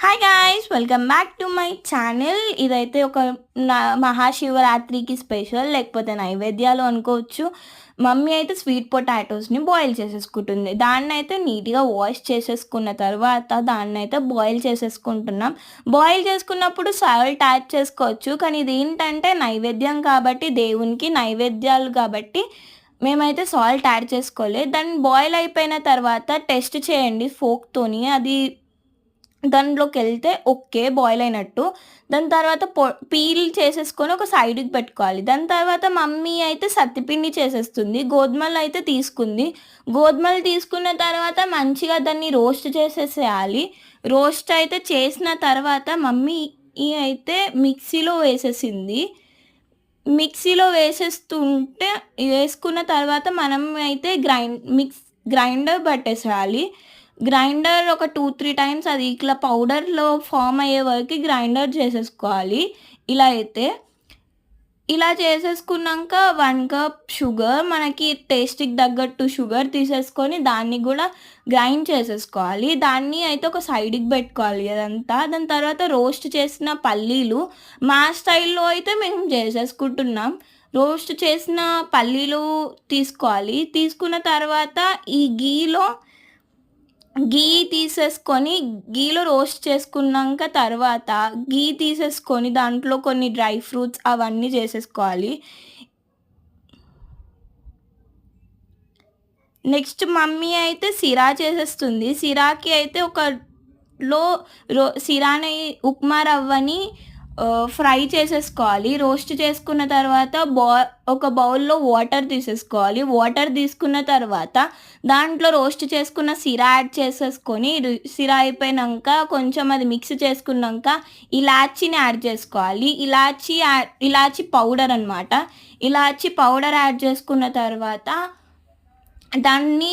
Hi guys, welcome back to my channel. ఇదైతే ఒక మహాశివరాత్రికి special, లేకపోతే నైవేద్యాలు అనుకోవచ్చు. మమ్మీ అయితే స్వీట్ పొటాటోస్ని బాయిల్ చేసేసుకుంటుంది. దాన్ని అయితే నీట్గా వాష్ చేసేసుకున్న తర్వాత దాన్ని అయితే బాయిల్ చేసేసుకుంటున్నాం. బాయిల్ చేసుకున్నప్పుడు సాల్ట్ యాడ్ చేసుకోవచ్చు, కానీ ఇది ఏంటంటే నైవేద్యం కాబట్టి, దేవునికి నైవేద్యాలు కాబట్టి మేమైతే సాల్ట్ యాడ్ చేసుకోలేదు. దాన్ని బాయిల్ అయిపోయిన తర్వాత టెస్ట్ చేయండి ఫోక్తోని, అది దాంట్లోకెళ్తే ఓకే, బాయిల్ అయినట్టు. దాని తర్వాత పీల్ చేసేసుకొని ఒక సైడ్‌కి పెట్టుకోవాలి. దాని తర్వాత మమ్మీ అయితే సత్తిపిండి చేసేస్తుంది. గోధుమలయితే తీసుకుంది. గోధుమలు తీసుకున్న తర్వాత మంచిగా దాన్ని రోస్ట్ చేసేసేయాలి. రోస్ట్ అయితే చేసిన తర్వాత మమ్మీ అయితే మిక్సీలో వేసేసింది. మిక్సీలో వేసుకున్న తర్వాత మనం అయితే గ్రైండర్ పట్టేసేయాలి. గ్రైండర్ ఒక 2, 3 టైమ్స్ అది ఇట్లా పౌడర్‌లో ఫార్మ్ అయ్యే వరకి గ్రైండర్ చేసేసుకోవాలి. ఇలా అయితే ఇలా చేసేసుకున్నాక 1 కప్ షుగర్, మనకి టేస్ట్‌కి తగ్గట్టు షుగర్ తీసేసుకొని దాన్ని గూడా గ్రైండ్ చేసేసుకోవాలి. దాన్ని అయితే ఒక సైడ్‌కి పెట్టుకోవాలి అదంతా. దాని తర్వాత రోస్ట్ చేసిన పల్లీలు మా స్టైల్‌లో అయితే మేము చేసేసుకుంటున్నాం. రోస్ట్ చేసిన పల్లీలు తీసుకోవాలి. తీసుకున్న తర్వాత ఈ ఘీ తీసేసుకొని, ఘీలో రోస్ట్ చేసుకున్నాక తర్వాత ఘీ తీసేసుకొని దాంట్లో కొన్ని డ్రై ఫ్రూట్స్ అవన్నీ చేసేసుకోవాలి. నెక్స్ట్ మమ్మీ అయితే సిరా చేసేస్తుంది. సిరాకి అయితే ఒక లో సిరాని ఉప్మా రవ్వని ఫ్రై చేసేసుకోవాలి. రోస్ట్ చేసుకున్న తర్వాత ఒక బౌల్‌లో వాటర్ తీసేసుకోవాలి. వాటర్ తీసుకున్న తర్వాత దాంట్లో రోస్ట్ చేసుకున్న సిరా యాడ్ చేసేసుకొని, సిరా అయిపోయినంక కొంచెం అది మిక్స్ చేసుకున్నాక ఇలాచీని యాడ్ చేసుకోవాలి. ఇలాచీ పౌడర్ అనమాట. ఇలాచీ పౌడర్ యాడ్ చేసుకున్న తర్వాత దాన్ని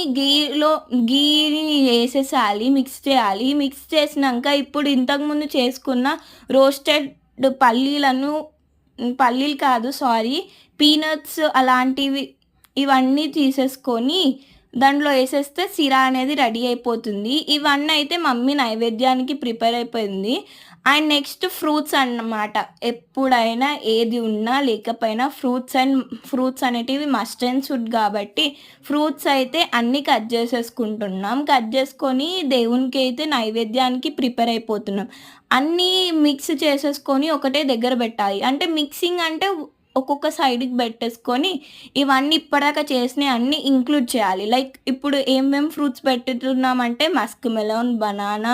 ఘీని వేసేసేయాలి, మిక్స్ చేయాలి. మిక్స్ చేసినాక ఇప్పుడు ఇంతకుముందు చేసుకున్న రోస్టెడ్ పల్లీలు కాదు సారీ, పీనట్స్ అలాంటివి ఇవన్నీ తీసేసుకొని దాంట్లో వేసేస్తే సిరా అనేది రెడీ అయిపోతుంది. ఇవన్నీ అయితే మమ్మీ నైవేద్యానికి ప్రిపేర్ అయిపోయింది. అండ్ నెక్స్ట్ ఫ్రూట్స్ అన్నమాట. ఎప్పుడైనా ఏది ఉన్నా లేకపోయినా ఫ్రూట్స్ అనేటివి మస్ట్ అండ్ షుడ్ కాబట్టి ఫ్రూట్స్ అయితే అన్నీ కట్ చేసేసుకుంటున్నాం. కట్ చేసుకొని దేవునికి అయితే నైవేద్యానికి ప్రిపేర్ అయిపోతున్నాం. అన్నీ మిక్స్ చేసేసుకొని ఒకటే దగ్గర పెట్టాలి. అంటే మిక్సింగ్ అంటే ఒక్కొక్క సైడ్‌కి పెట్టేసుకొని ఇవన్నీ ఇప్పటిదాకా చేసినయి అన్నీ ఇంక్లూడ్ చేయాలి. లైక్ ఇప్పుడు ఏమేం ఫ్రూట్స్ పెట్టుతున్నామంటే మస్క్ మెలన్, బనానా,